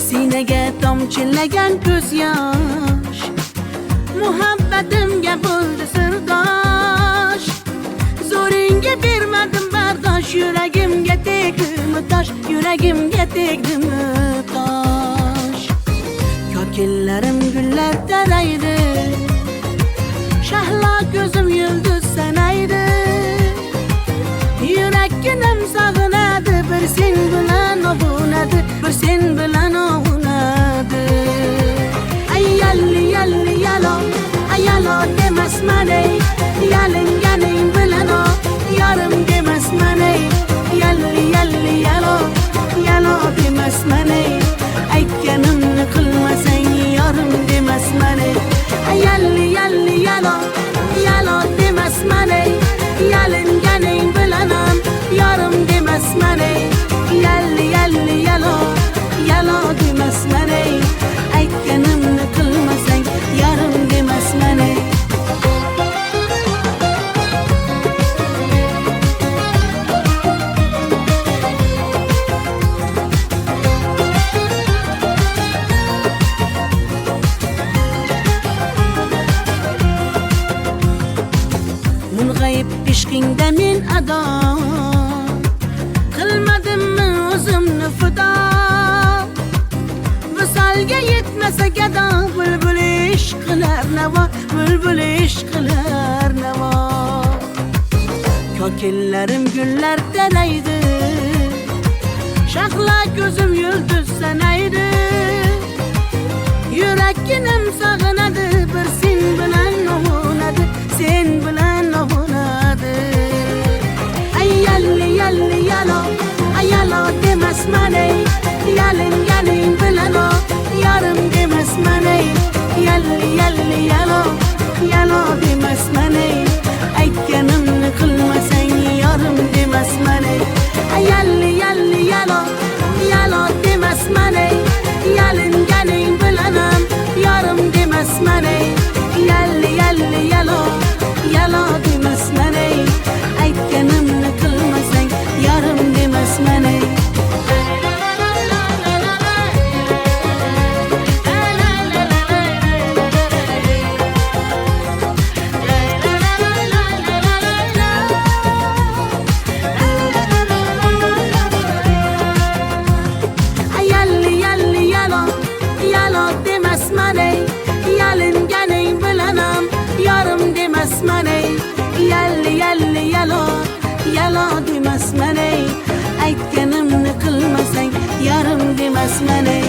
Sinaga tomchilagan ko'z yosh, muhabbatimga bo'ldi sirdosh. Zo'ringga bermadim bardosh, yuragimga tegdimi tosh, yuragimga tegdimi tosh. Ko'killarim gullar taraydi, shahlo ko'zim yulduz sanaydi. Yurakkinam sog'inadi, bir sen bilan ovunadi, bir sen bilan ovunadi. Ay yalli yalli yalo, ay yalo demasman ey, yalinganing bilan o, yarim demasman ey. Yalli yalli yalo, yalo demasman ey, aytganimni qilmasang yarim demasman ey. Ay yalli yalli yalo, yalo demasman ey, yalinganing bilan ham yarim demasman ey. Yalli yalli yalo, yalo demasman ey, aytganimni qilmasang yarim demasman ey. Mung'ayib ishqingda men ado, qilmadimmi o'zimni fido. Visolga yetmasa gado, bulbul ishq qilar navo, bulbul ishq qilar navo. Ko'killarim gullar taraydi, shahlo ko'zim yulduz sanaydi. Yurakkinam sog'inadi, bir sen bilan ovunadi, sen bilan ovunadi. Ay yalli yalli yalo, ay yalo demasman ey, yalinganing bilan o, yarim demasman ey. Yalli yalli yalo, yalo demasman ey, aytganimni qilmasang yarim demasman ey. Ay yalli yalli yalo, yalo demasman ey, yalinganing bilan ham yarim demasman ey. Yalli yalli yalo, yalo demasman ey, aytganimni qilmasang yarim demasman ey. Yalli yalli yalo, yalo demasman ey, yalinganing bilan ham yarim demasman ey. Yalli yalli yalo, yalo demasman ey, aytganimni qilmasang yarim demasman ey.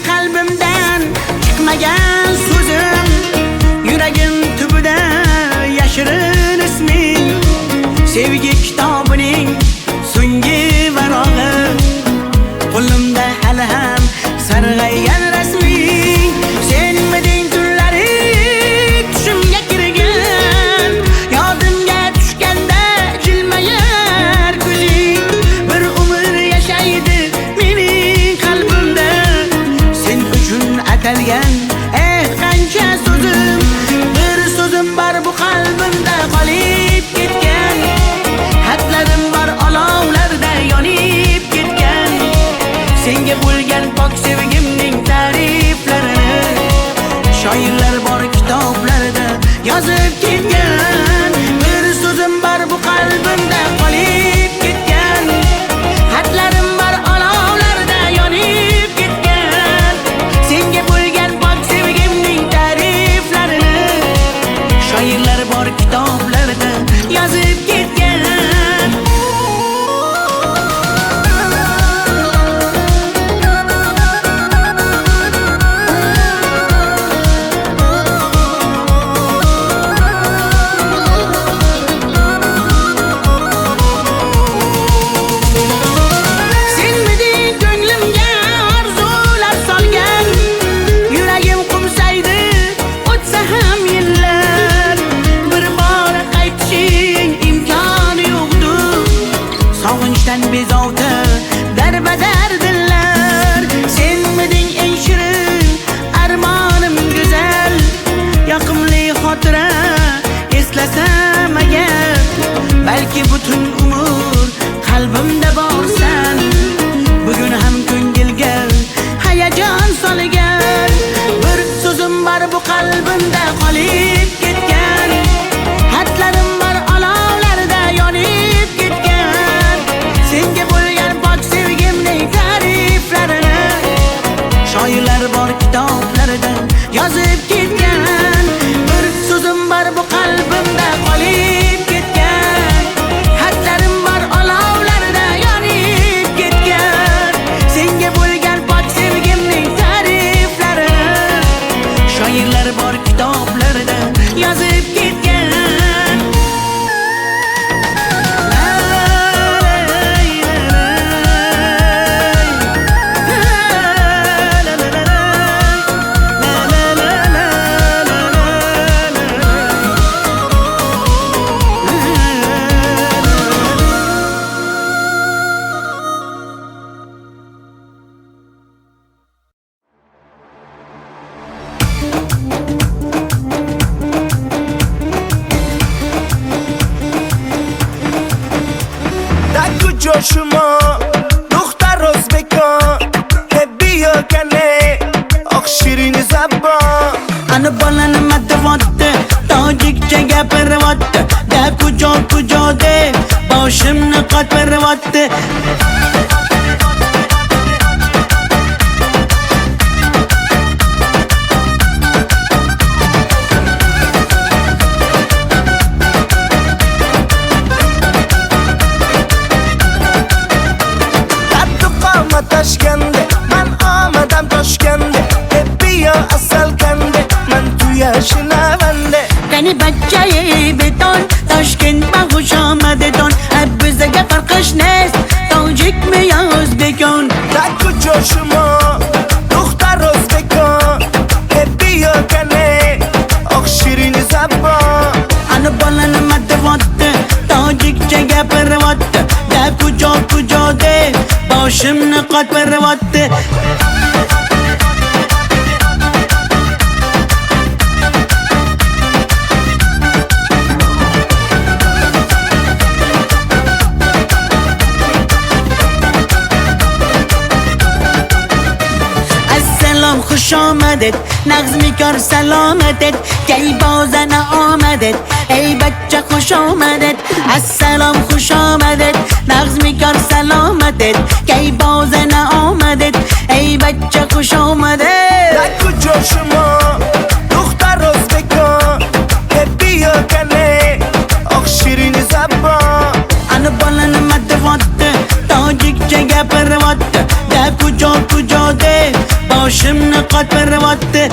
Kalbimdan çıkmagan sözüm, yoqimli xotira eslasam agar, balki butun umr qalbimda borsan. Bugun ham ko'ngilga hayajon solgan bir so'zim bor bu qalbimda qolib ketgan. Xatlarim bor olovlarda yonib ketgan. Senga bo'lgan pok sevgimning ta'riflarini shoirlar bor kitoblarda yozib ketgan. Bir so'zim bor bu qalbimda qolib ketgan. Xatlarim bor olovlarda yonib ketgan. Senga bo'lgan pok sevgimning ta'riflarini shoirlar bor kitoblarda yozib ketgan. جوشما دختر ازبکان بیا کنه آخ شیرین زبان Ana balanıma vatdı, tacikçe gapirvattı. De kucak de, başımını katırvattı. Taşkende, ben amadan taşkende bia asal kende, ben tu yaşına bende. Beni bacayı beton, Taşkent bahuş amadeton. Hep bize farkış nes, tacik mi ya Özbekon? Takı coşuma, doktor Özbekon bia kene, ah şirin zaban. Ana balanıma vatdı, tacikçe gapirvattı. De kucak de, başımını katırvattı. Asselam خوش آمدید نغز کار سلامتت کی بازن آمدید ای بچه خوش آمدید السلام خوش آمدید نغز کار سلامتت کی بازن آمدید ای بچه خوش آمدید Takı coşuma, doktor Özbekon bia kene, ah şirin zaban. Ana balanıma vatdı, tacikçe gapirvattı. De kucak de, başımını katırvattı.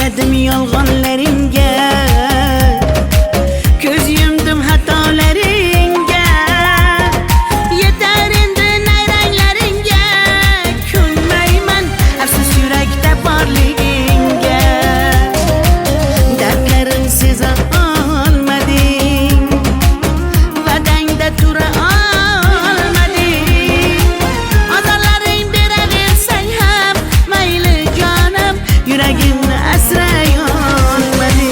Özledim yolğanlarınga, göz yumdum hatolarınga. Yeter endi nayranglaringa, kulmayman afsus yurakda borligingga. Dardlarim seza olmading, va'dangda tura olmading. Azorlaring beraversang ham mayli jonim, yuragimni asray olmading.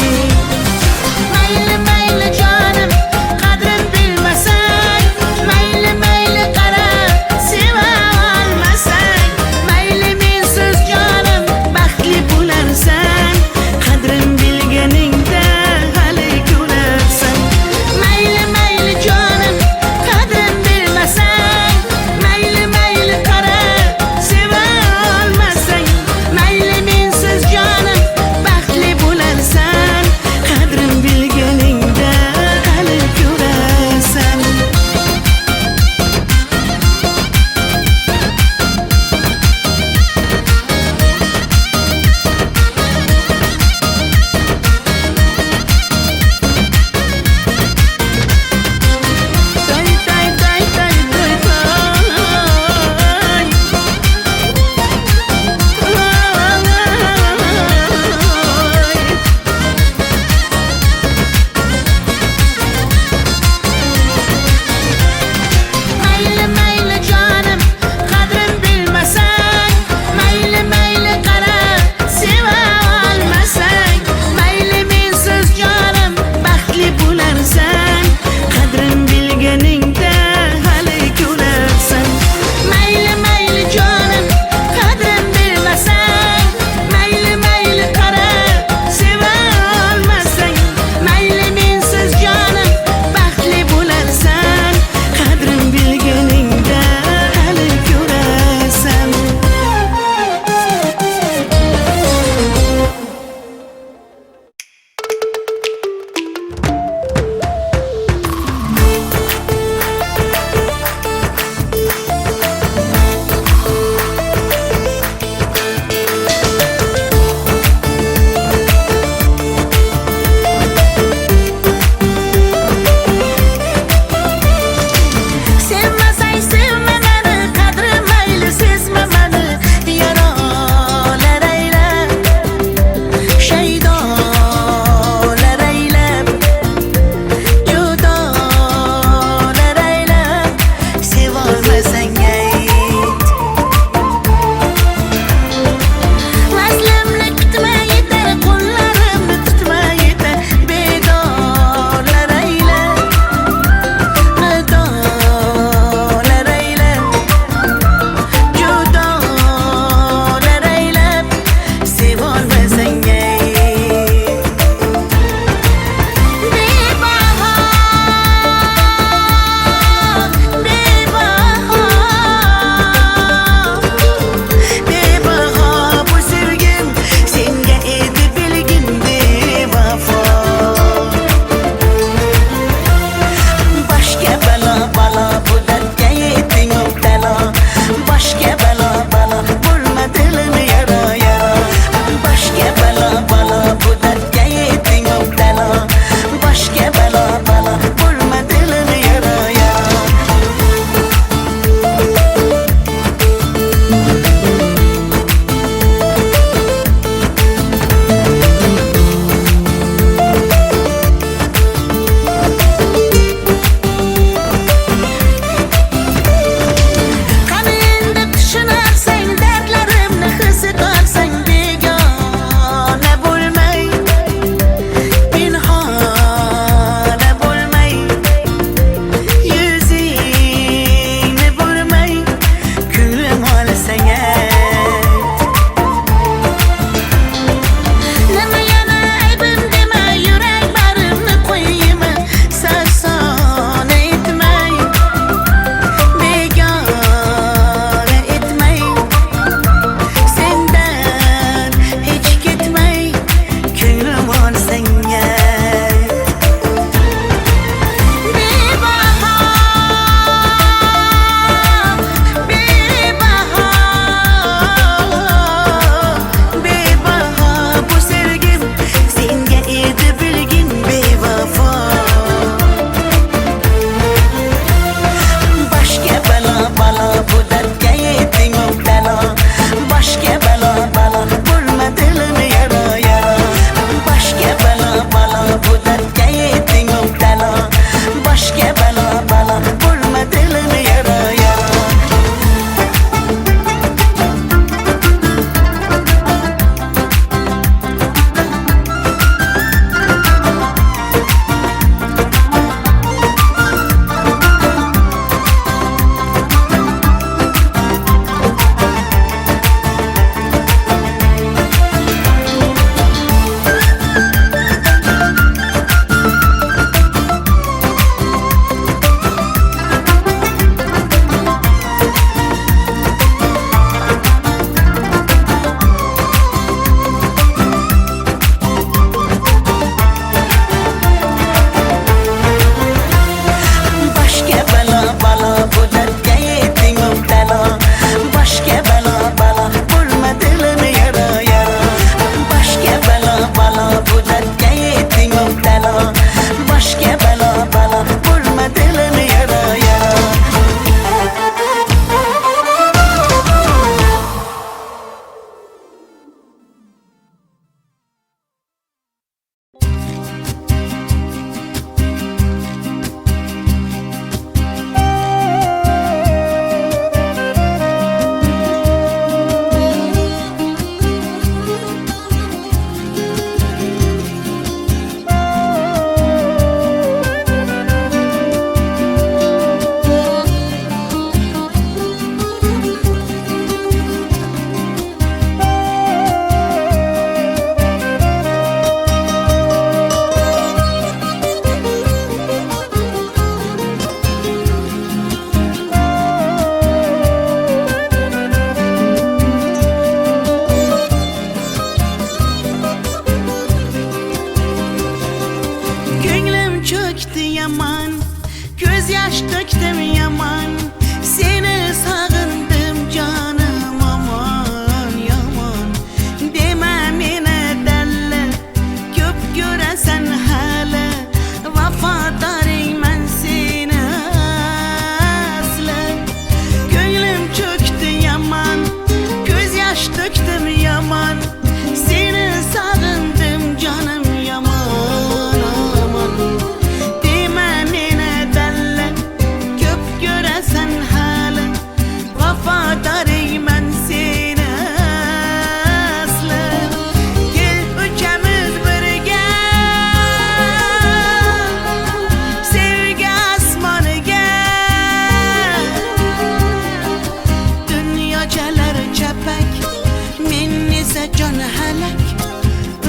joni halak,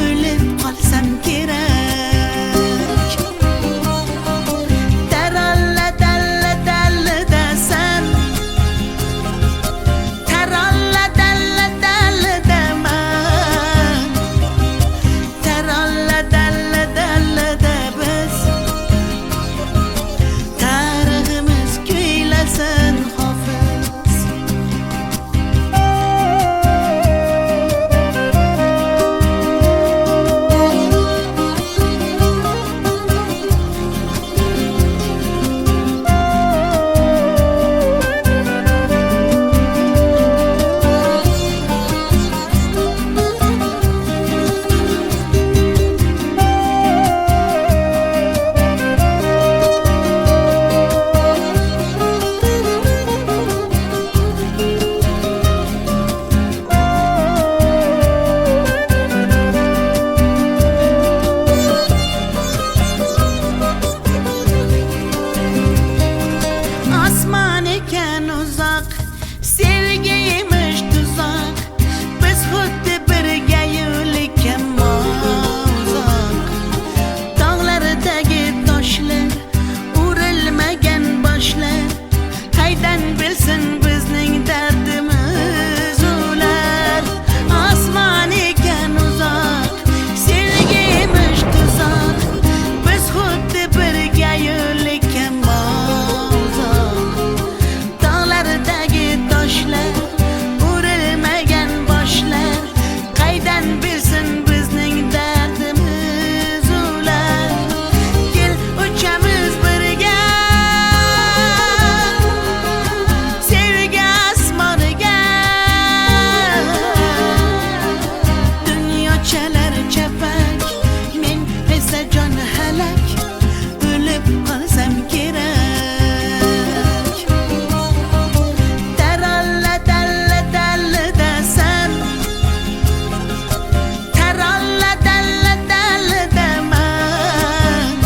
o'lib qolsam kerak. Taralla dalla dalla dasan, taralla dalla dalla daman, taralla dalla dalla da biz tariximiz kuylasin hofiz. Osman ekan uzak, sevgiymiş tuzak, biz xuddi birga yo'lakam uzak. Tog'lardagi toshlar, urilmagan boshlar, qaydan bilsin bizning dardimiz ular. Osman ekan uzak, sevgiymiş tuzak, biz xuddi birga yo'lakam tog'lardagi toshlar, urilmagan boshlar, qaydan bilsin bizning dardimiz ular. Kel uchamiz birga sevgi osmoniga, dunyochalar chapak, men esa joni halak, o'lib qolsam kerak. Taralla dalla dalla dasan, taralla dalla dalla daman,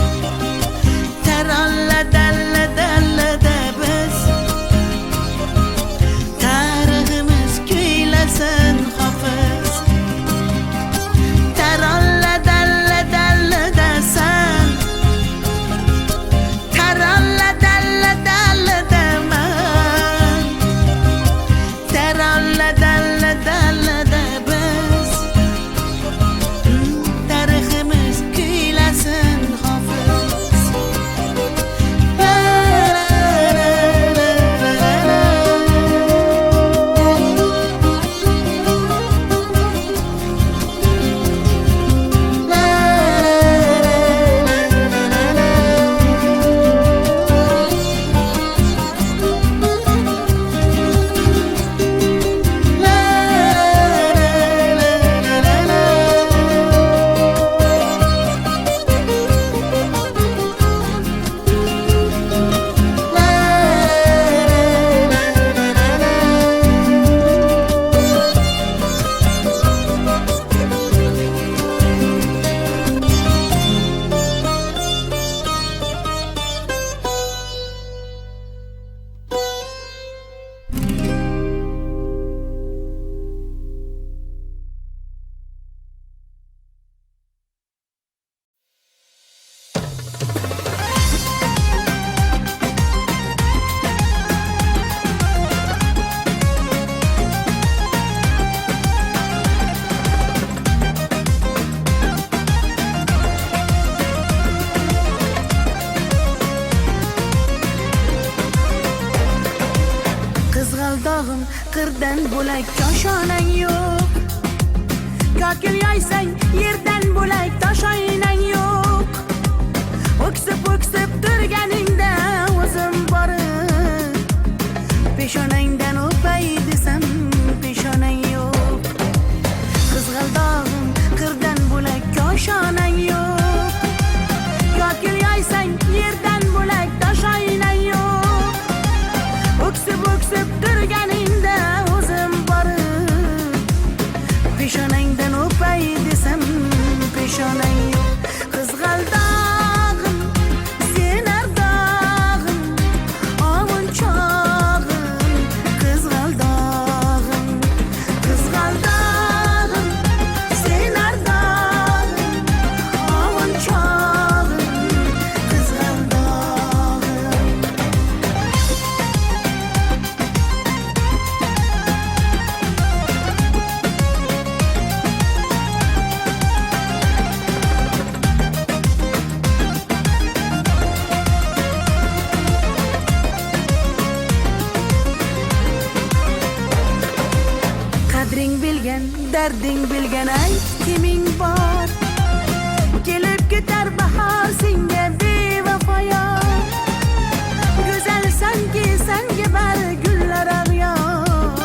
taralla dalla dalla da biz tariximiz kuylasin hofiz. Taralla dalla dalla dasan, taralla dalla dalla daman, taralla dalla dalla da biz tariximiz kuylasin hofiz. La la la la la la. La Qizg'aldog'im qirdan bo'lak koshonang yo'q, kokil yoysang yerdan bo'lak toshoynang yo'q. O'ksib o'ksib turganingda o'zim borib, peshonangdan o'pay desam peshonang yo'q. Qizg'aldog'im qirdan bo'lak koshonang yo'q, kokil yoysang yerdan bo'lak toshoynang yo'q. O'ksib o'ksib turganingda o'zim borib, peshonangdan o'pay desam peshonang yo'q. Qizg'aldog'im, sen ardog'im, ovun chog'im, qizg'aldog'im. bilgan, darding bilgan ayt kiming bor. Kelib ketar bahor senga bevafoyo. Go'zalsanki senga bari gullar ag'yor.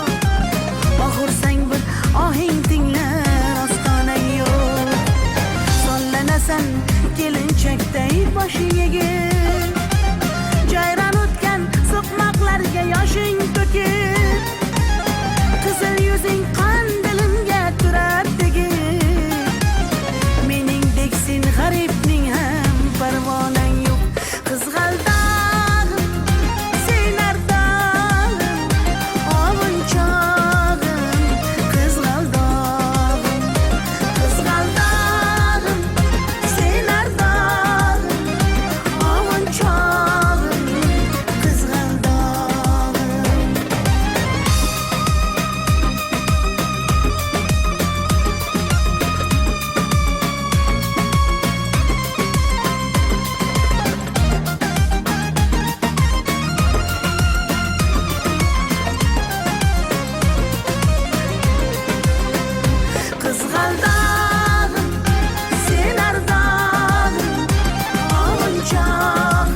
Oxursang bir ohing tinglar ostonang yo'q. Sollanasan kelinchakday boshing egib. Jayron o'tgan so'qmoqlarga yoshing to'kib. Qizil yuzing qandilimga turar tegib. Meningdek sen g'aribning ham parvonang yo'q. Qizg'aldog'im, sen ardog'im, ovunchog'im. Qizg'aldog'im, qizg'aldog'im, sen ardog'im, ovunchog'im. Qizg'aldog'im. Qizg'aldog'im, sen ardog'im, ovunchog'im.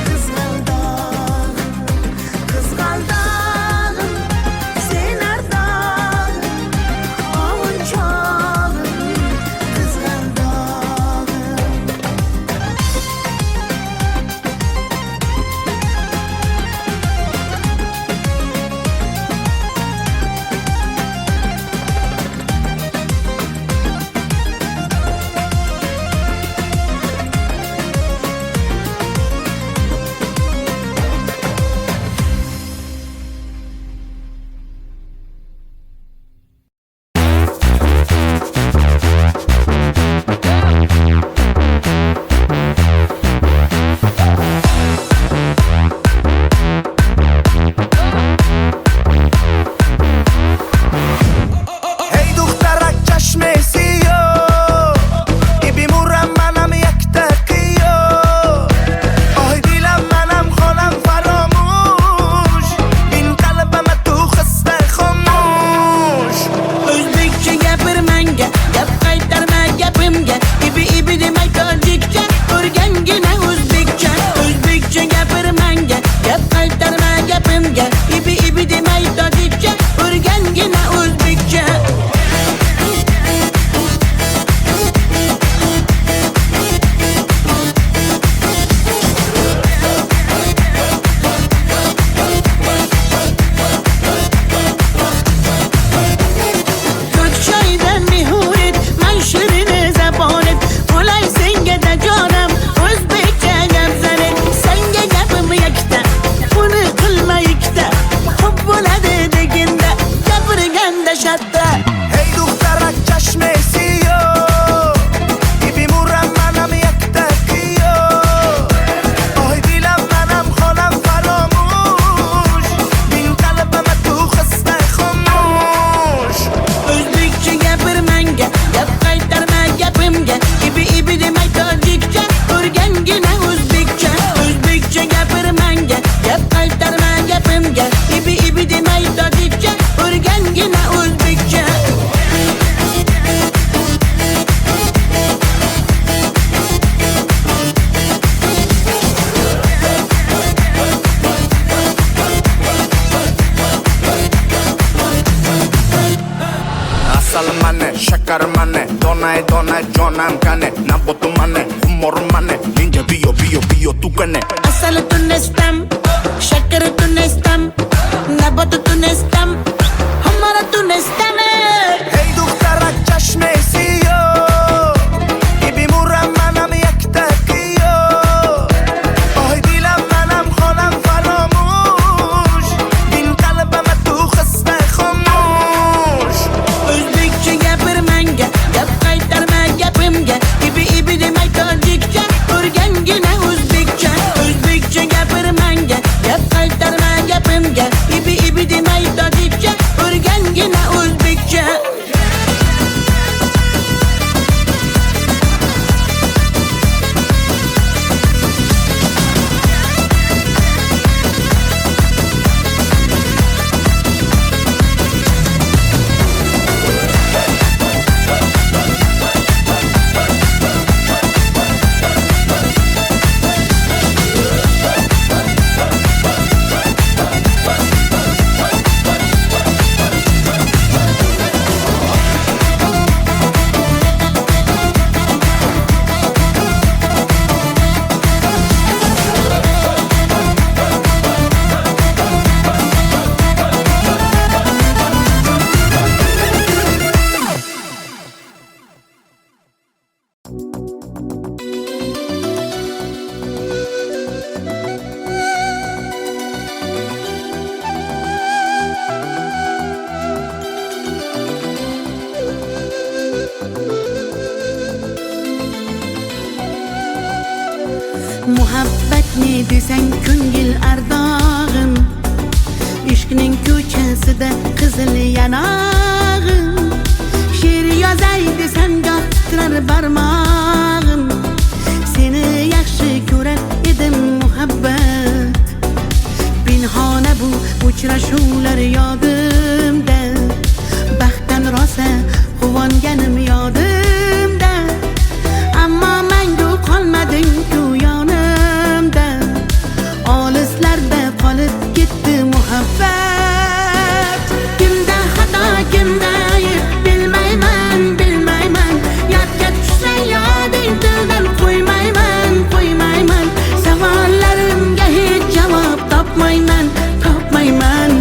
Qizg'aldog'im, qizg'aldog'im, sen ardog'im, ovunchog'im. Qizg'aldog'im. Hey دخترک چشم سیاه ای بیمورم منم یک تقیه آه دیلم منم خانم فراموش این قلبم تو خسته خاموش O'zbekcha gapir menga, gap qaytarma gapimga. Ibi demay tojikcha, o'rgangina o'zbekcha. O'zbekcha gapir menga, gap qaytarma gapimga. Ibi demay tojikcha, o'rgangina o'zbekcha. Ko'kchoydan mehurit, man shirin zabonim. Qulay senga da jonim, o'zbekcha gap zanet. Senga gapim yakta, buni qilma ikkita. Xo'p bo'ladi deginda, gapirganda shatta. Hey دخترک چشم سیاه ای بیمورم منم یک تقیه آه دیلم منم خانم فراموش این قلبم تو خسته خاموش O'zbekcha gapir menga, gap qaytarma gapimga. Ibi demay tojikcha, o'rgangina o'zbekcha. O'zbekcha gapir menga, gap qaytarma gapimga. Ibi demay tojikcha, o'rgangina o'zbekcha. Asal mane, shakar mane, donay donay jonam kane Nabotu mane, humor mane, ninja biyo biyo biyo tu kane Asal tunestam, shakar tunestam, nabat tunestam, hamara tunestam. Hey دخترک چشم سیاه ای بیمورم منم یک تقیه آه دیلم منم خانم فراموش این قلبم تو خسته خاموش O'zbekcha gapir menga, gap qaytarma gapimga. Ibi demay tojikcha, o'rgangina o'zbekcha. O'zbekcha gapir menga, gap qaytarma gapimga. Ibi demay tojikcha, desang ko'ngil ardog'im, ishqning ko'chasida qizil yanog'im. She'r yozay desam goh titrar barmog'im, seni yaxshi ko'rar edim muhabbat. Pinhona bu uchrashuvlar yodimda, baxtdan rosa quvonganim yodimda. Ammo mangu qolmading-ku yonimda, olislarda qolib ketdi muhabbat. Kimda xato, kimda ayb bilmayman, bilmayman. Yodga tushsa yoding tildan qo'ymayman, qo'ymayman. Savollarimga hech javob topmayman, topmayman.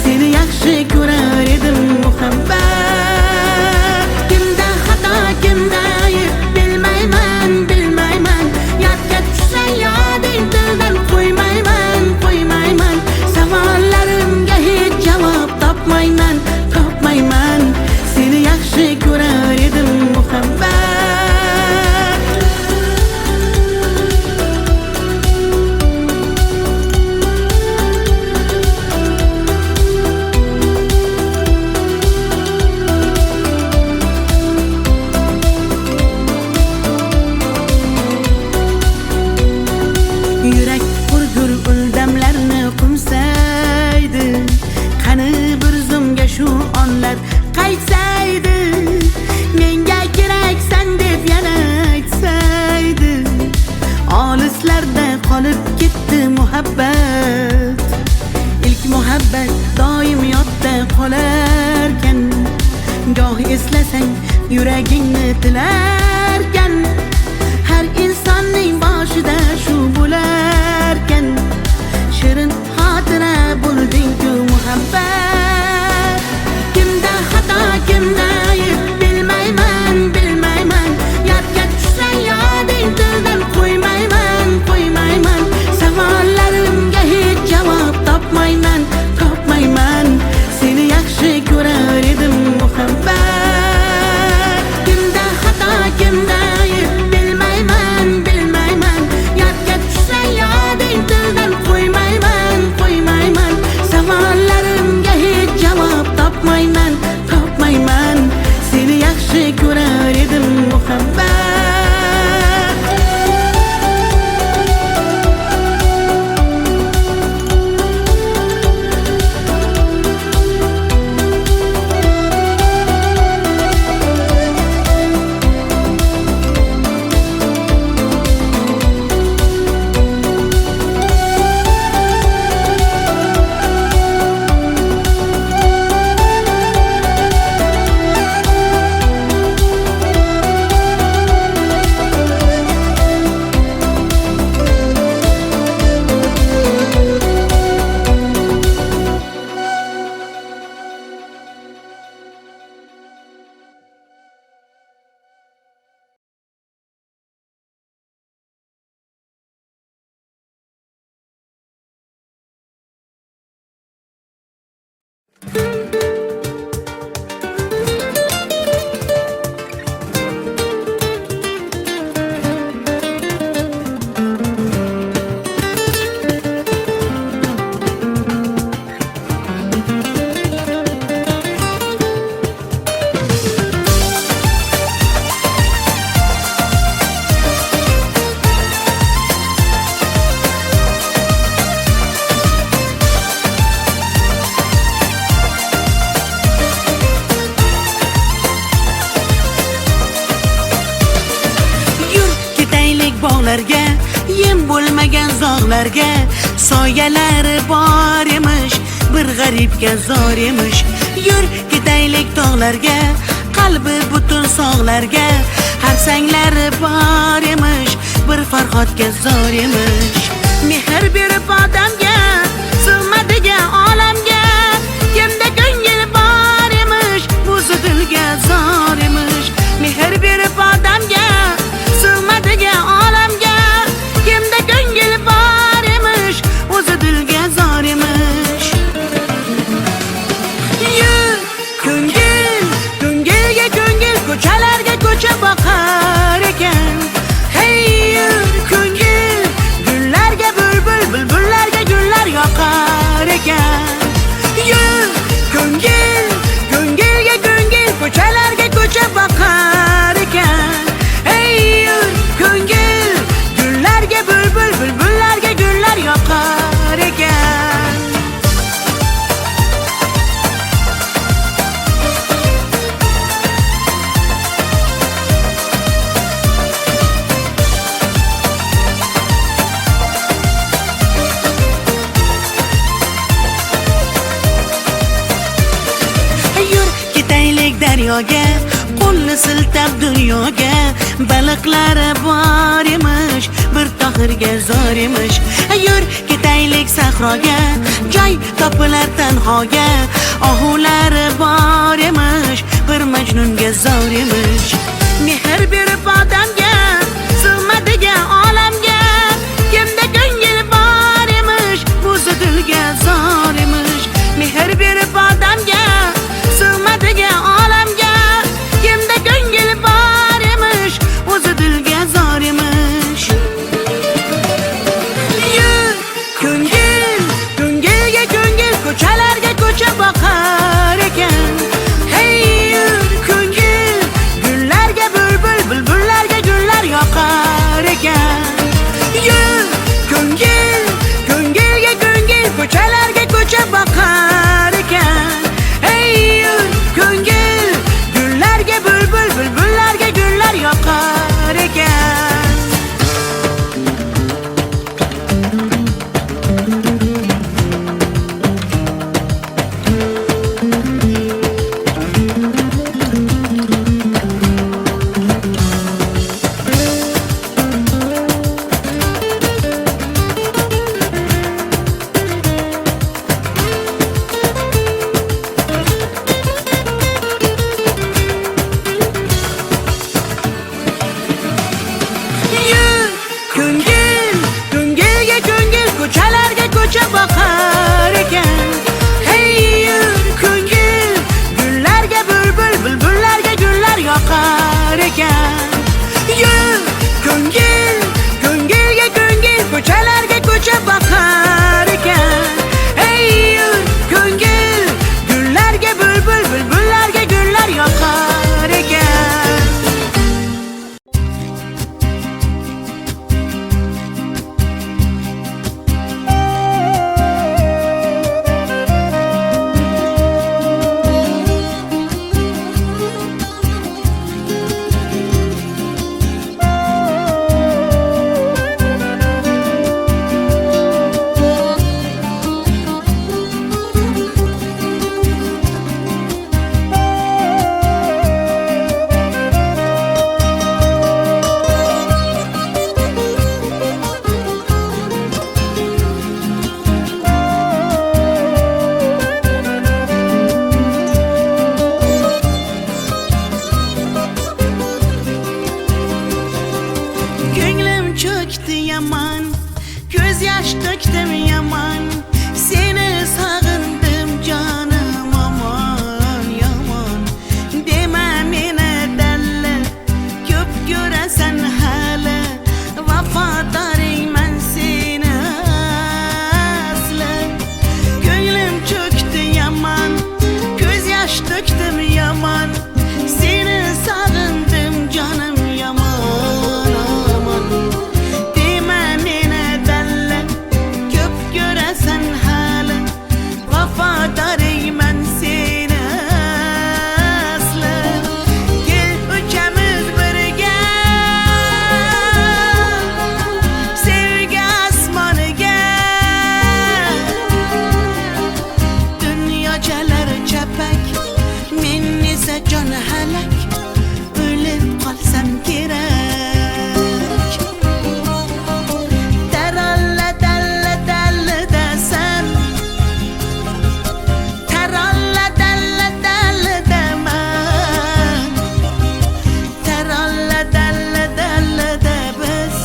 Seni yaxshi ko'rar edim muhabbat. Kimda xato, kimda ayb bilmayman, bilmayman. Yodga tushsa yoding tildan qo'ymayman, qo'ymayman. Savollarimga hech javob topmayman, topmayman. Seni yaxshi ko'rar edim muhabbat. Yurak hurgur uldamlarni qumsaydi, qani bir zumga shu onlar qaytsaydi. Menga keraksan deb yana aytsaydi, olislarda qolib ketdi muhabbat. İlk muhabbat doim yodda qolarkan, goh eslasang yuragingni tilarkan. Har insonning boshida shu bo'larkan, shirin xotira bo'lding-ku muhabbat. Kimda xato, kimda ayb bilmayman, bilmayman. Yodga tushsa yoding tildan qo'ymayman, qo'ymayman. Savollarimga hech javob topmayman, topmayman. Seni yaxshi ko'rar edim muhabbat. Kimda xato, kimda ayb bilmayman, bilmayman. Yodga tushsa yoding tildan qo'ymayman, qo'ymayman. Savollarimga hech javob topmayman, topmayman. Seni yaxshi ko'rar edim muhabbat. Yem bo'lmagan zog'larga soyalari bor emish, bir g'aribga zor emish. Yur ketaylik tog'larga, qalbi butun sog'larga. Har sanglari bor emish, bir farhodga zor emish. Mehr berib odamga, sig'madigan olamga. Kimda ko'ngil bor emish, o'zi dilga zor emish. Mehr berib odamga, sig'madigan olamga. Kimda ko'ngil bor emish, o'zi dilga zor emish. Yur ko'ngil, ko'ngilga ko'ngil, ko'chalarga ko'cha boqar ekan. Hey yur ko'ngil, gullarga bulbul keldik daryoga, qo'lni siltab dunyoga. Baliqlari bor emish, bir tohirga zor emish. Yur ketaylik sahroga, joy topilar tanhoga. Ohulari bor emish, bir majnunga zor emish. Mehr berib odamga, sig'madigan olamga. Kimda ko'ngil bor emish, o'zi dilga zor emish. Mehr berib odamga, sig'madigan olamga. Kimda ko'ngil bor emish, o'zi dilga zor emish. Yur ko'ngil, ko'ngilga ko'ngil, ko'chalarga ko'cha boqar ekan. Hey yur ko'ngil, gullarga bulbul, bulbullarga gullar yoqar ekan. Yur ko'ngil, ko'ngilga ko'ngil, ko'chalarga ko'cha boqar ekan. Hey yur ko'ngil, gullarga bulbul, bulbullarga gullar yoqar ekan. Yur ko'ngil, ko'ngilga ko'ngil, ko'chalarga ko'cha boqar ekan. Hey yur ko'ngil, gullarga bulbul, bulbullarga gullar yoqar ekan. Yur ko'ngil, ko'ngilga ko'ngil, ko'chalarga ko'cha boqar ekan. Hey yur ko'ngil, gullarga bulbul, bulbullarga gullar yoqar ekan. Ko'nglim cho'kdi yaman, ko'z yosh to'kdim yaman. Seni sog'indim jonim aman yomon. Dema meni dalla, ko'p ko'rasan hali. Vafodoringman seni asli. Ko'nglim cho'kdi yaman, ko'z yosh to'kdim yaman. Seni sog'indim jonim yomon aman. Dema meni dalla, ko'p ko'rasan hali. Vafodoringman seni asli. Kel uchamiz birga, sevgi osmoniga. Dunyochalar chapak, men esa jon halak. O'lib qolsam kerak. Taralla dalla dalla dasan, taralla dalla dalla daman. Taralla dalla dalla da biz,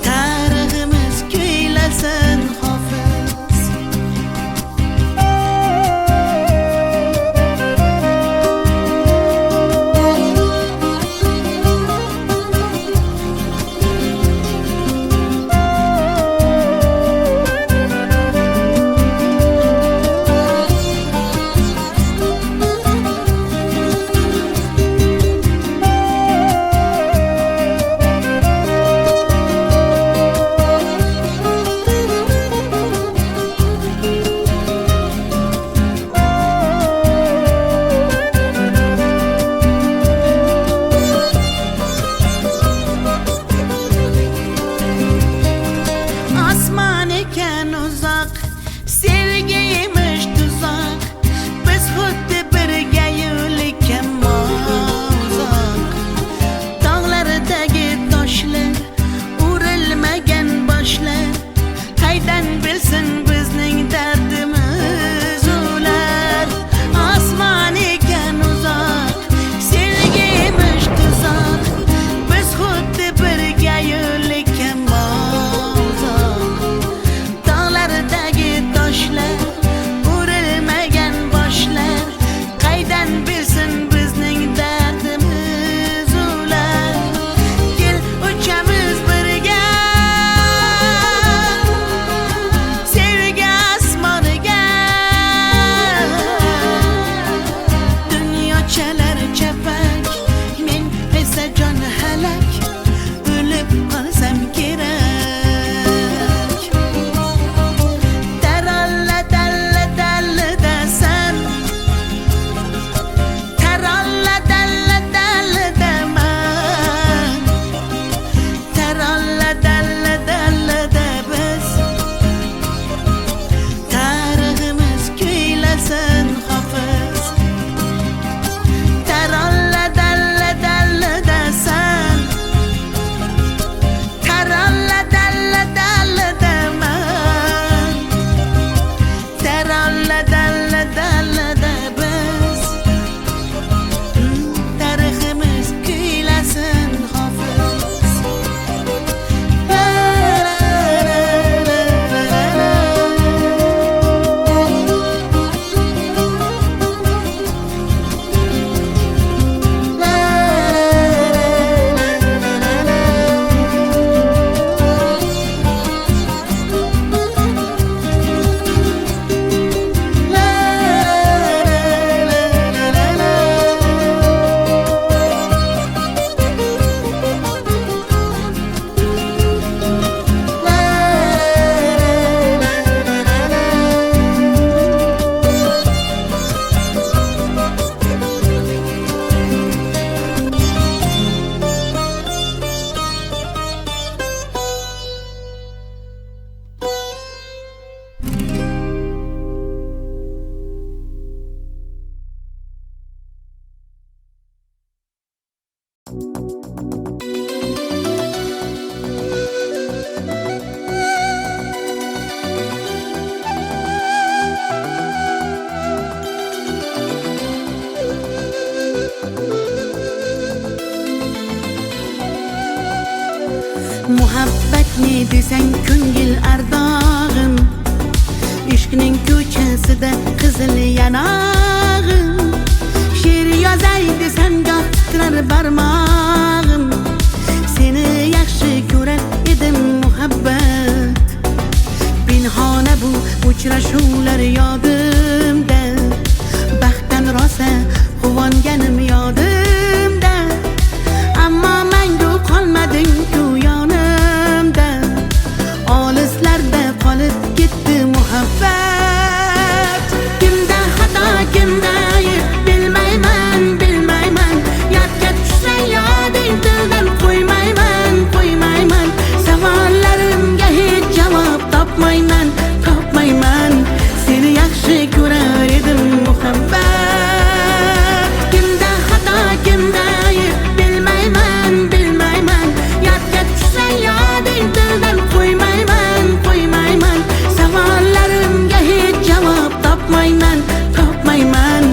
tariximiz kuylasin hofiz. Muhabbatni desang ko'ngil ardog'im, ishqning ko'chasida qizil yanog'im. She'r yozay desam goh titrar barmog'im, seni yaxshi ko'rar edim muhabbat. Pinhona bu uchrashuvlar yodimda, baxtdan rosa quvonganim yodimda. Ammo mangu qolmading-ku yonimda, olislarda qolib ketdi muhabbat. Kimda xato, kimda ayb bilmayman, bilmayman. Yodga tushsa yoding tildan qo'ymayman, qo'ymayman. Savollarimga hech javob topmayman, topmayman. Seni yaxshi ko'rar edim muhabbat. Kimda xato, kimda ayb bilmayman, bilmayman. Yodga tushsa yoding tildan qo'ymayman, qo'ymayman. Savollarimga hech javob topmayman, topmayman.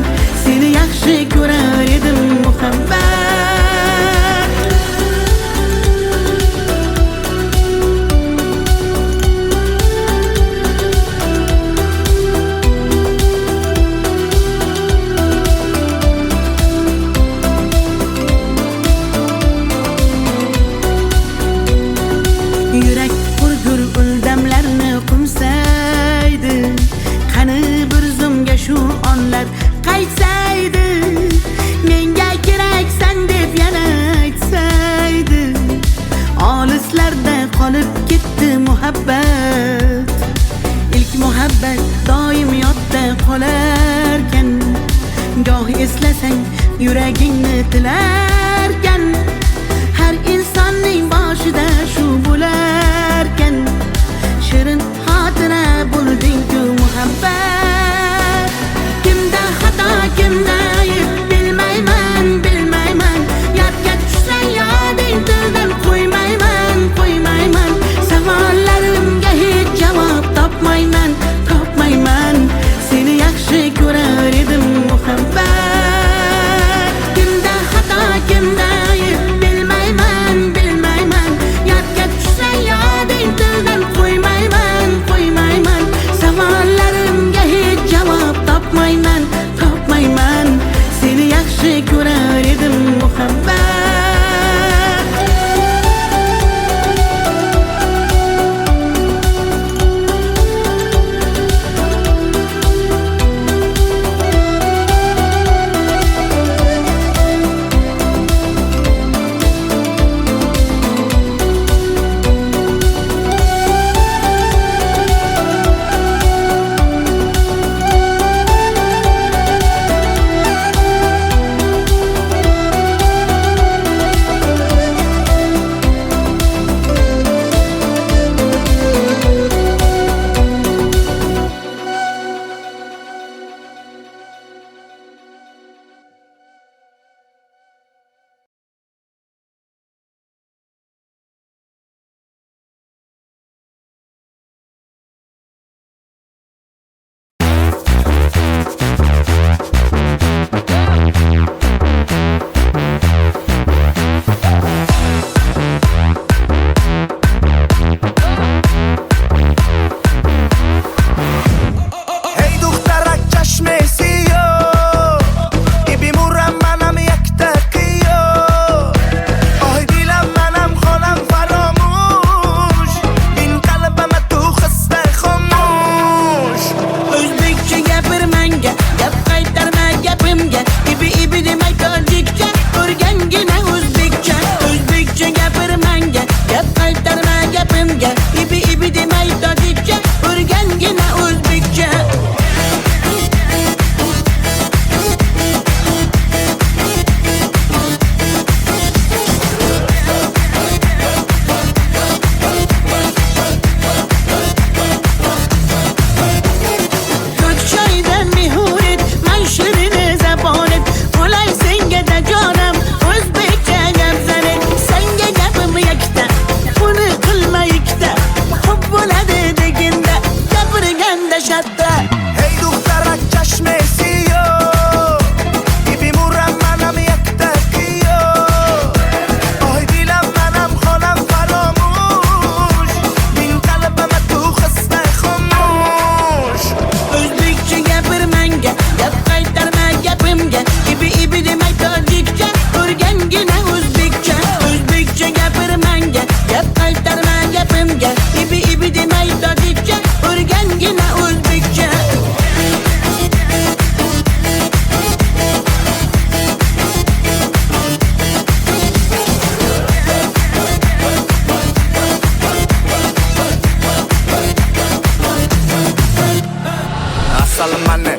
Seni yaxshi ko'rar edim muhabbat. Yurak hurgur uldamlarni qumsaydi, qani bir zumga shu onlar qaytsaydi. Menga keraksan deb yana aytsaydi, olislarda qolib ketdi muhabbat. İlk muhabbat doim yodda qolarkan, goh eslasang yuragingni tilarkan. Har insonning boshida shu bo'larkan, shirin xotira bo'lding-ku muhabbat. Kimda xato, kimda ayb bilmayman, bilmayman. Yodga tushsa yoding tildan qo'ymayman, qo'ymayman. Savollarimga hech javob topmayman, topmayman. Seni yaxshi ko'rar edim muhabbat. Kimda xato, kimda ayb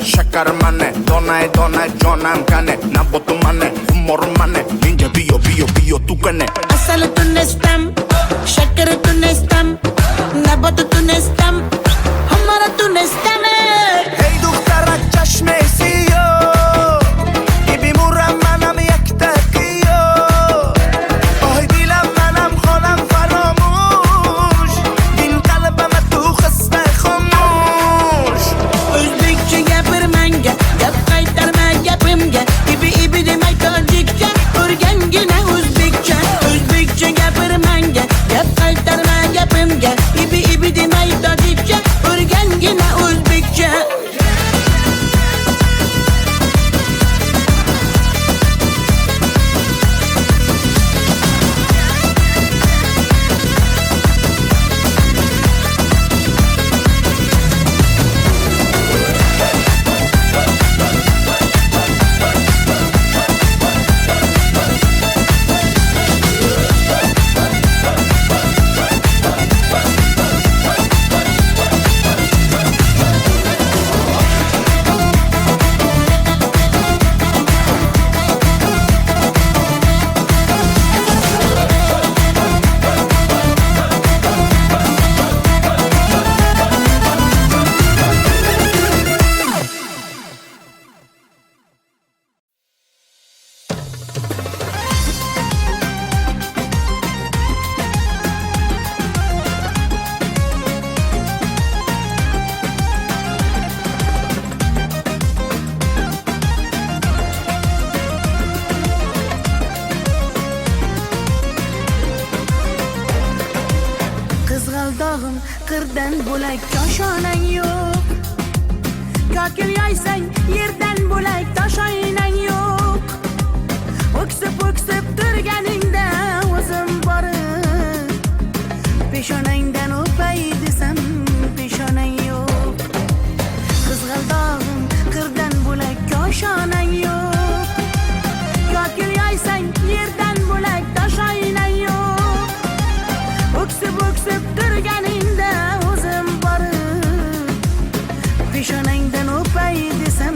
shakarim mane, donay donay jonam kane, nabotim mane, humorim mane, ninja biyo biyo biyo tu kane. Asalı tunestem, şekeri tunestem, nabatı tunestem, hamara tunestem. Hey duktara çeşmesi yo, ibi muram manam yaktakiyo. Oy dilam manam xonam faramush, din qalbama tu xasta xomush. Özbekçe gapirmanga, gap qaytarma gapimga, ibi demay tojikcha, o'rgangina o'zbekcha. O'zbekcha gapirmanga, gap qaytarma gapimga, ibi demay tojikcha, o'rgangina o'zbekcha. Qizg'aldog'im qirdan bo'lak koshonang yo'q. Kokil yoysang yerdan bo'lak toshoynang yo'q. O'ksib turganingda o'zim borib, peshonangdan o'pay desam peshonang yo'q. Qizg'aldog'im qirdan bo'lak koshonang yo'q. Kokil yoysang yerdan bo'lak toshoynang yo'q. O'ksib turganingda o'zim borib, peshonangdan o'pay desam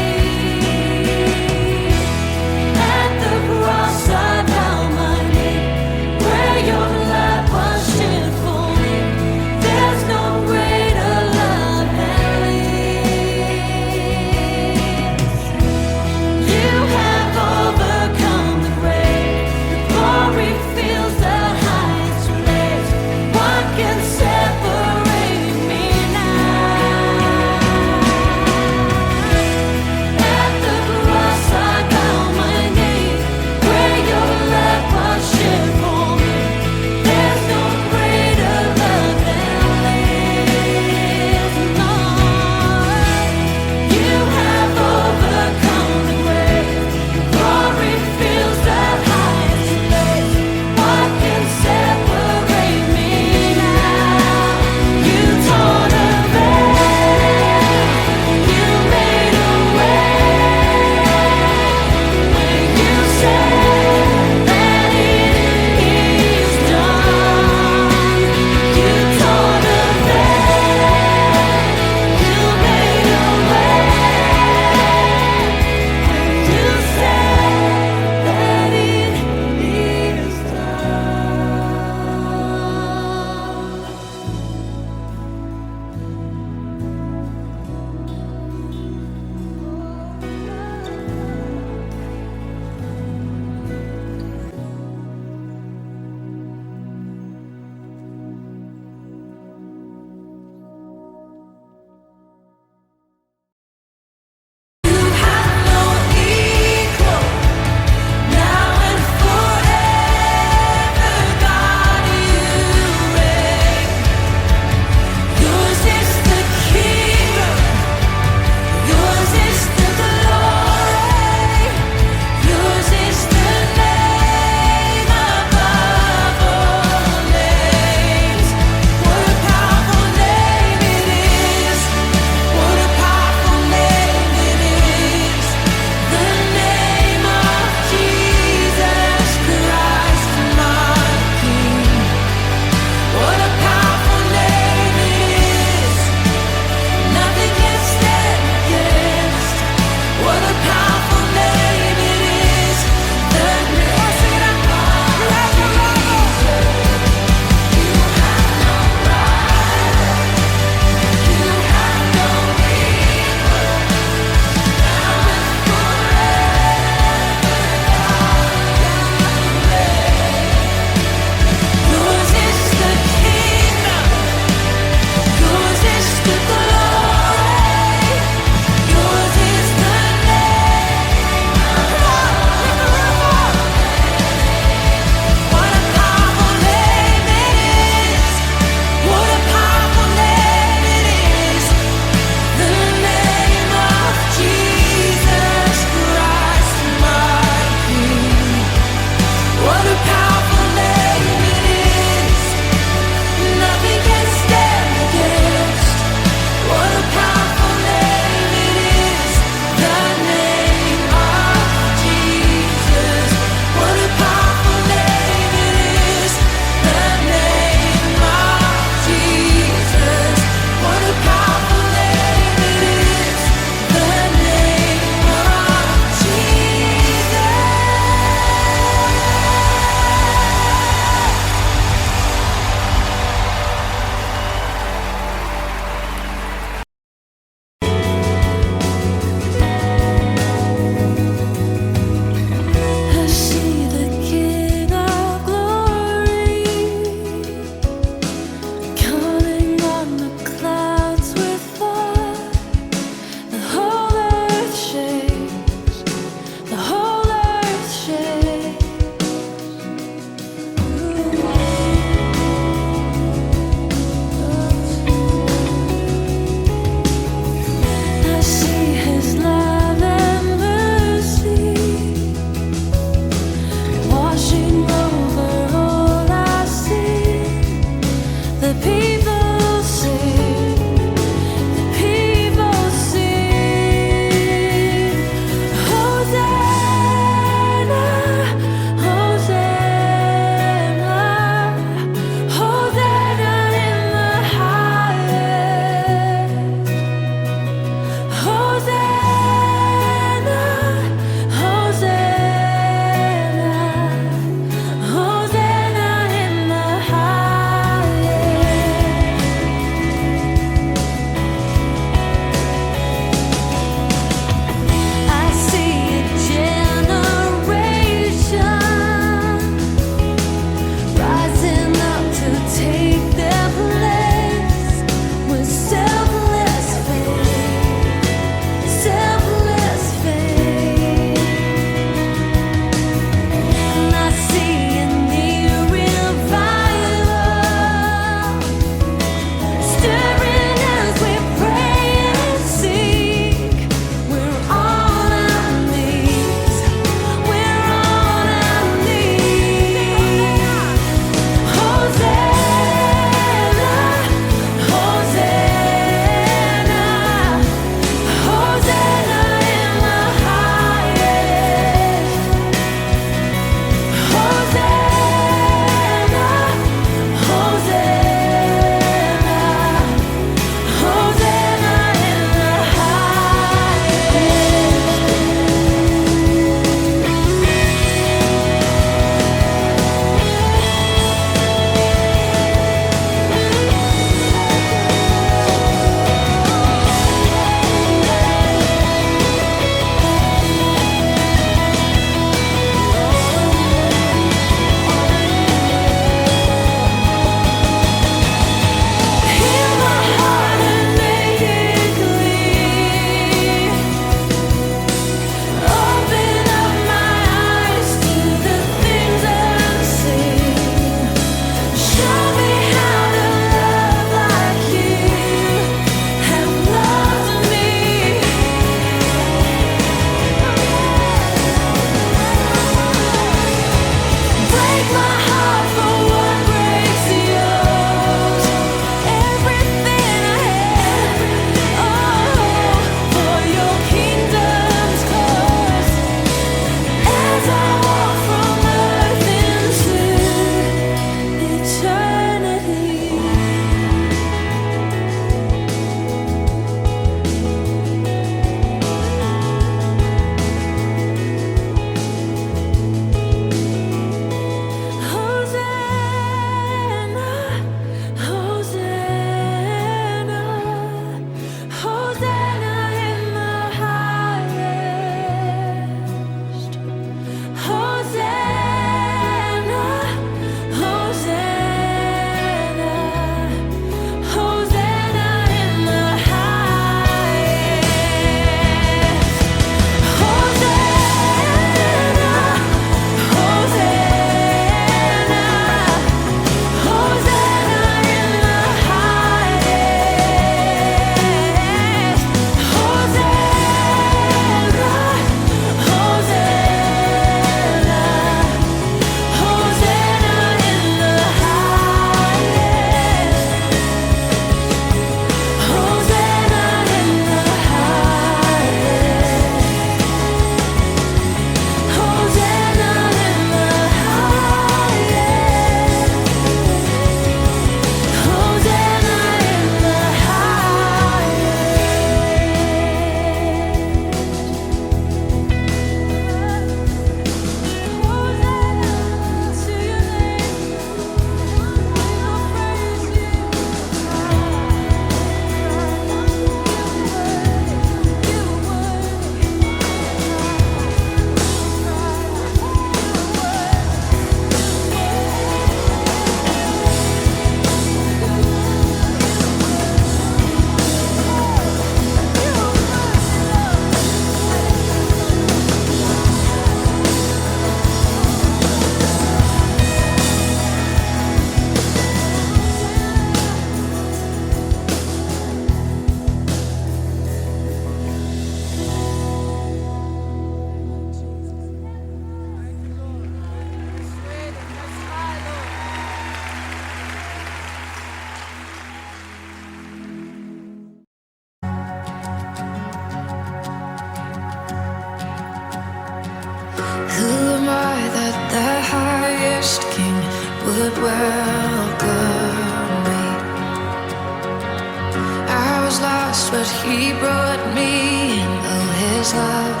but he brought me in. Oh, his love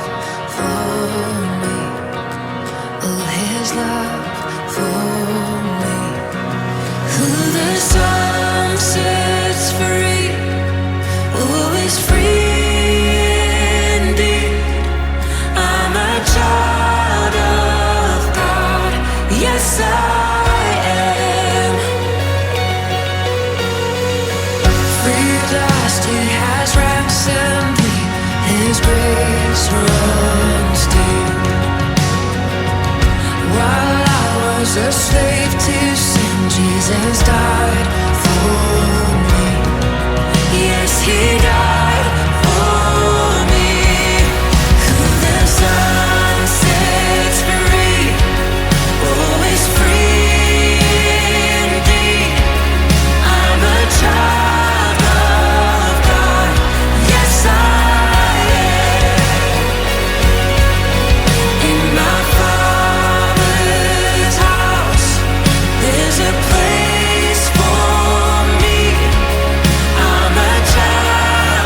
for me. Oh, his love for me. Who the sun sets free, oh, is free indeed. I'm a child of God. Yes, I am. Free at last, he has ransomed me. His grace runs deep. While I was a slave to sin, Jesus died for me. Yes, he died for me. Who the sun sets free, oh, is free indeed. I'm a child of God. Yes, I am. In my Father's house, there's a place for me. I'm a child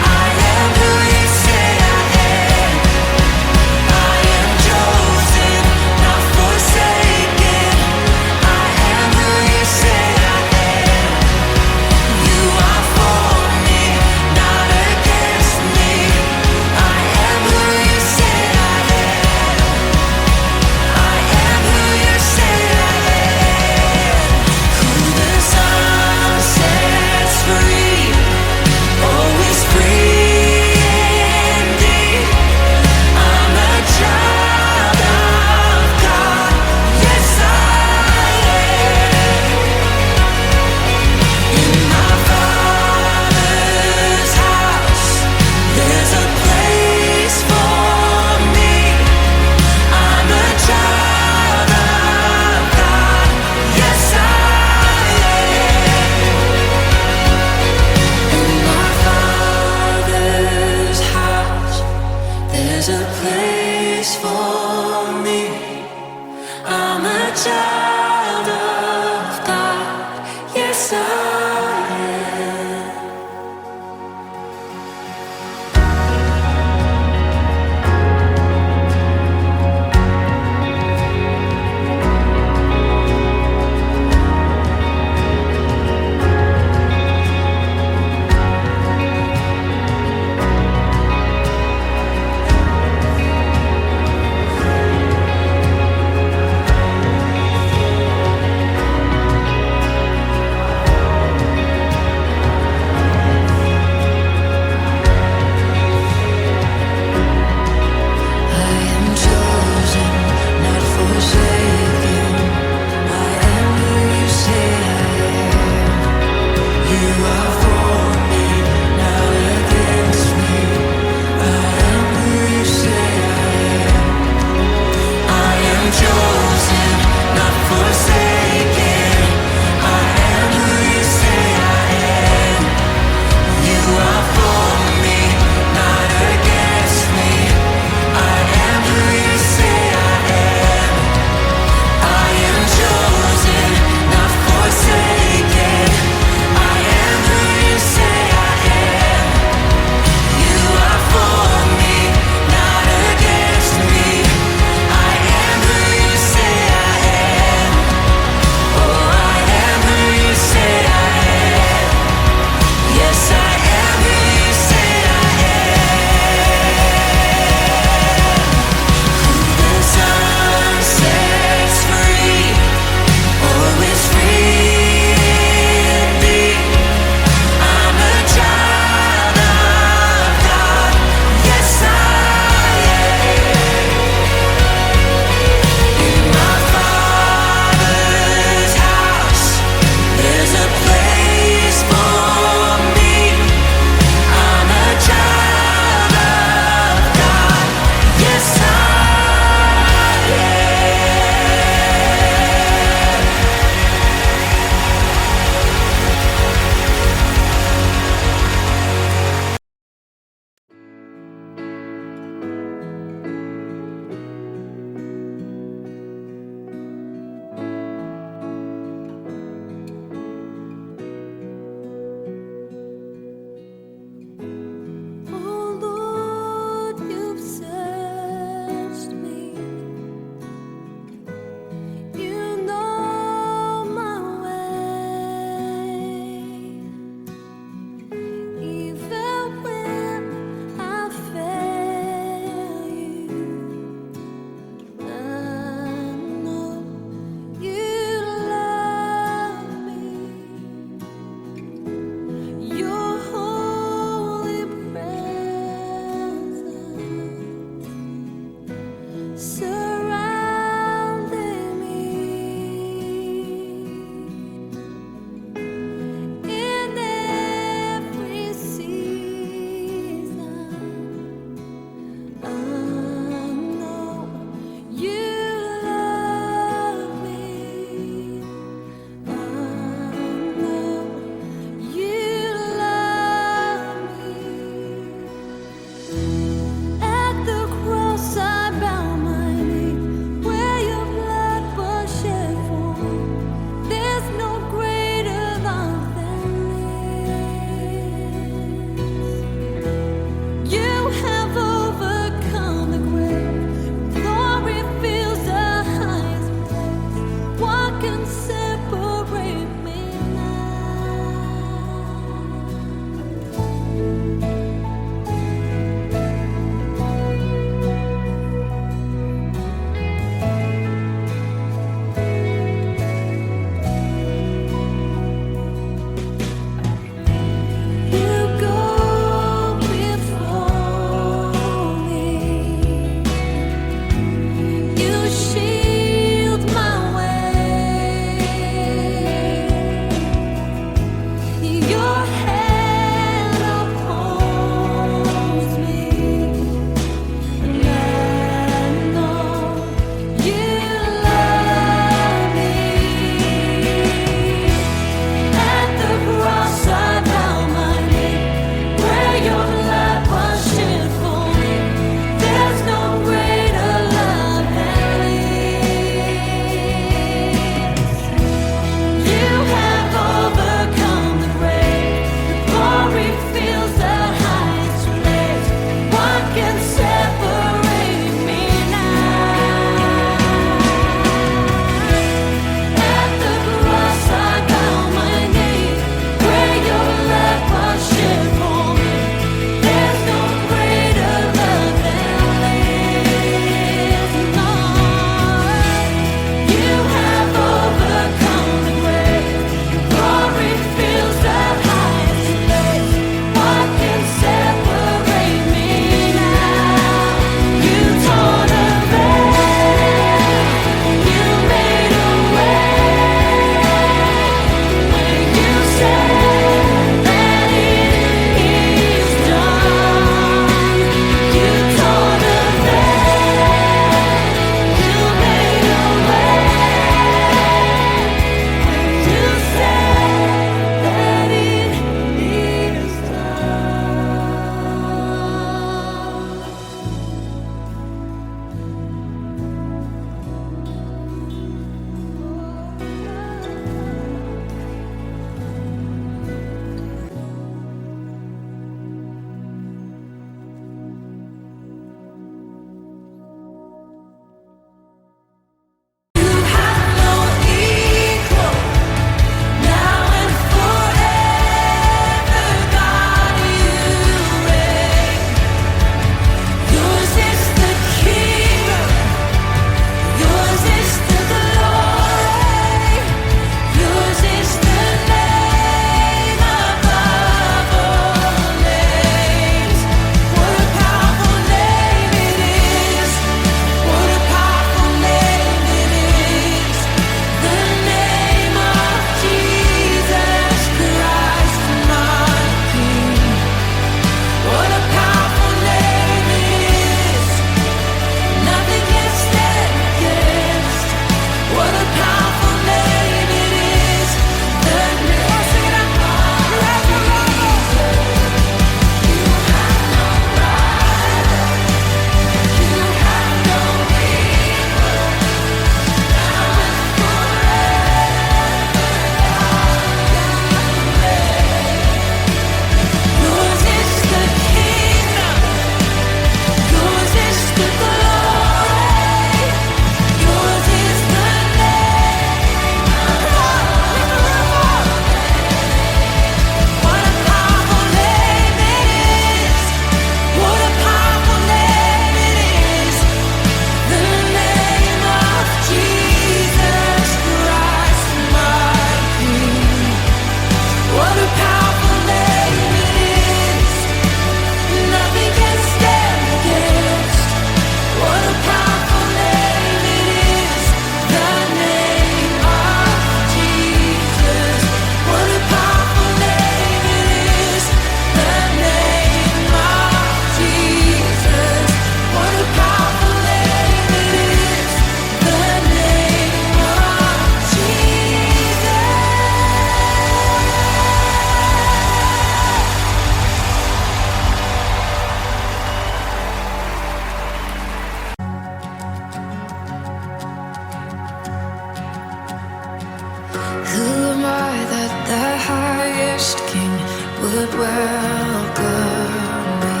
would welcome me.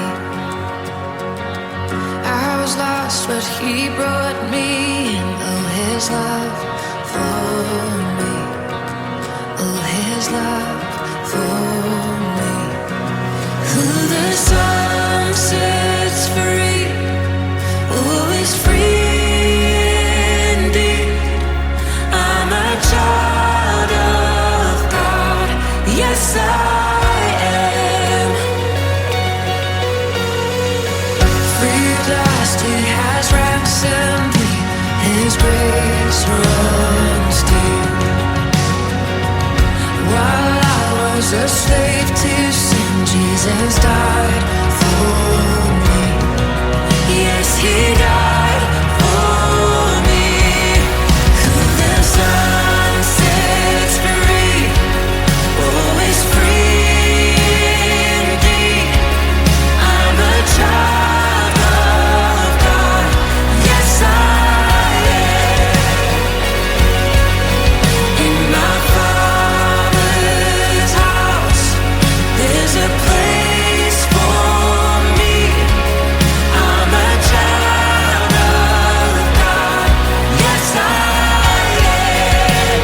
I was lost, but He brought me in. Oh, His love for me. Oh, His love for me. Who the sun sets free, oh, is free indeed. I'm a child of God. Yes, I am. Free at last, He has ransomed me. His grace runs deep. While I was a slave to sin, Jesus died for me. Yes, He died for me. Who the Son sets free, oh, is free indeed. I'm a child of God. Yes, I am. In my Father's house, there's a place for me. I'm a child of God. Yes, I am.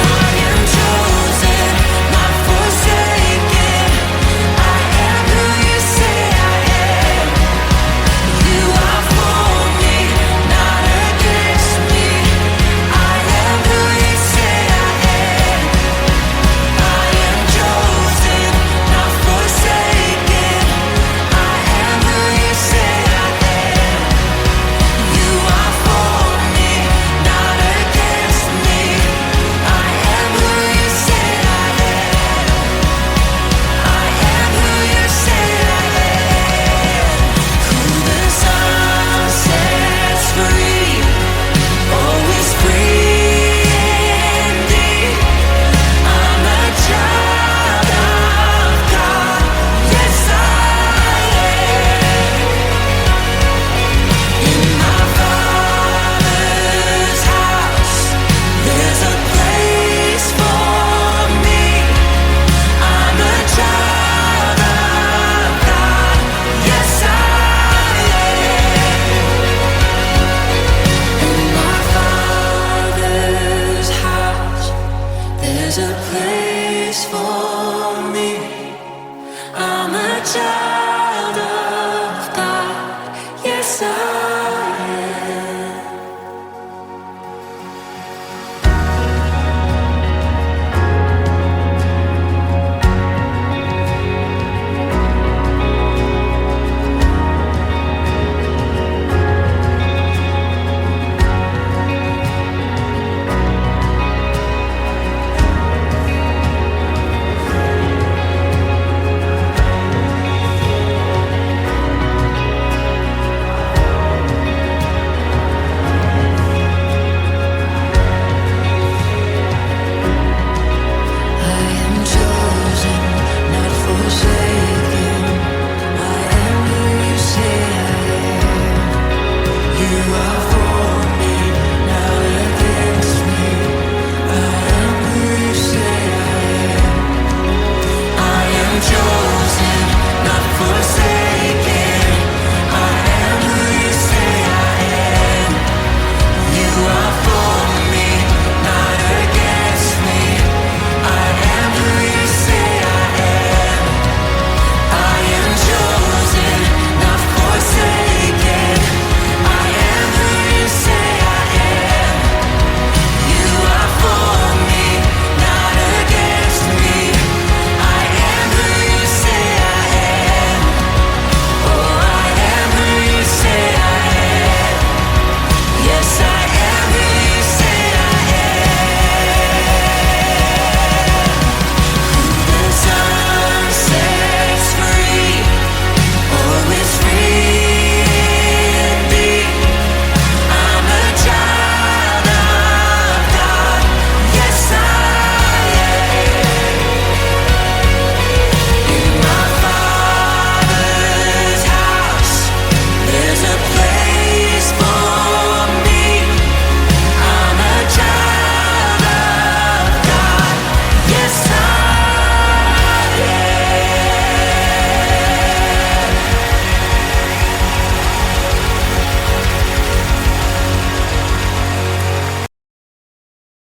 I am chosen, not forsaken. I am who You say I am. You are for me, not against me. I am who You say I am. I am chosen, not forsaken. I am who You say I am. You are for me, not against me. I am who You say I am. I am who You say I am. Who the Son sets free, oh, is free indeed. I'm a child of God. Yes, I am. In my Father's house, there's a place for me. I'm a child of God. Yes, I am. In my Father's house, there's a place for me. I'm a child